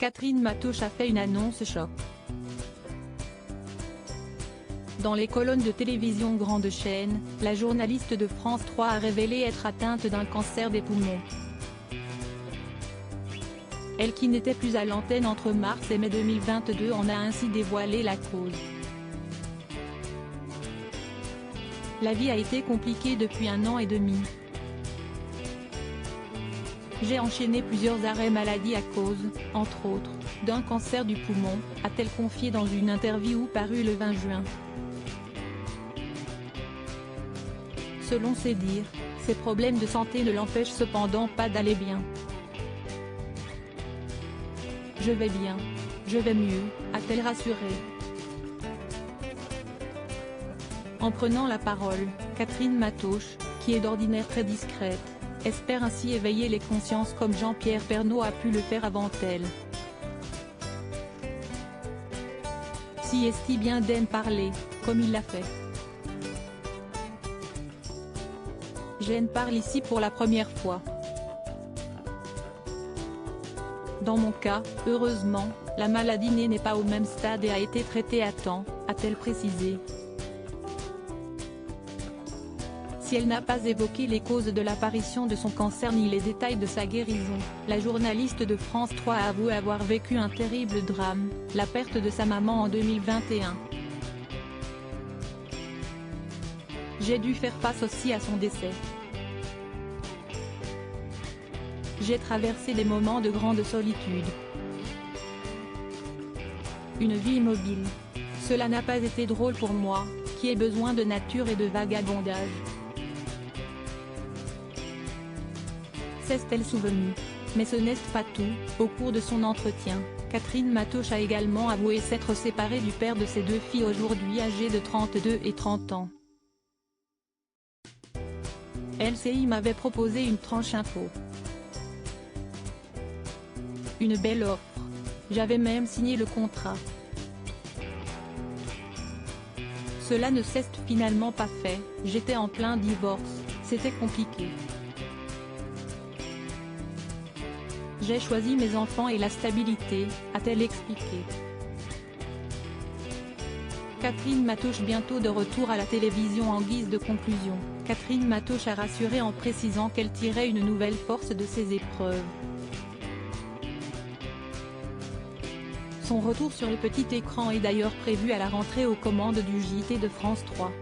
Catherine Matouche a fait une annonce choc. Dans les colonnes de télévision grande chaîne, la journaliste de France 3 a révélé être atteinte d'un cancer des poumons. Elle qui n'était plus à l'antenne entre mars et mai 2022 en a ainsi dévoilé la cause. La vie a été compliquée depuis 1 an et demi. J'ai enchaîné plusieurs arrêts maladie à cause, entre autres, d'un cancer du poumon, a-t-elle confié dans une interview parue le 20 juin. Selon ses dires, ses problèmes de santé ne l'empêchent cependant pas d'aller bien. Je vais bien. Je vais mieux, a-t-elle rassuré. En prenant la parole, Catherine Matouche, qui est d'ordinaire très discrète, espère ainsi éveiller les consciences comme Jean-Pierre Pernaut a pu le faire avant elle. Si est-il bien d'en parler, comme il l'a fait. J'en parle ici pour la première fois. Dans mon cas, heureusement, la maladie n'est pas au même stade et a été traitée à temps, a-t-elle précisé. Si elle n'a pas évoqué les causes de l'apparition de son cancer ni les détails de sa guérison, la journaliste de France 3 a avoué avoir vécu un terrible drame, la perte de sa maman en 2021. J'ai dû faire face aussi à son décès. J'ai traversé des moments de grande solitude. Une vie immobile. Cela n'a pas été drôle pour moi, qui ai besoin de nature et de vagabondage. S'est-elle souvenue. Mais ce n'est pas tout. Au cours de son entretien, Catherine Matouche a également avoué s'être séparée du père de ses 2 filles aujourd'hui âgées de 32 et 30 ans. LCI m'avait proposé une tranche info. Une belle offre. J'avais même signé le contrat. Cela ne s'est finalement pas fait, j'étais en plein divorce, c'était compliqué. J'ai choisi mes enfants et la stabilité, a-t-elle expliqué. Catherine Matouche bientôt de retour à la télévision en guise de conclusion. Catherine Matouche a rassuré en précisant qu'elle tirait une nouvelle force de ces épreuves. Son retour sur le petit écran est d'ailleurs prévu à la rentrée aux commandes du JT de France 3.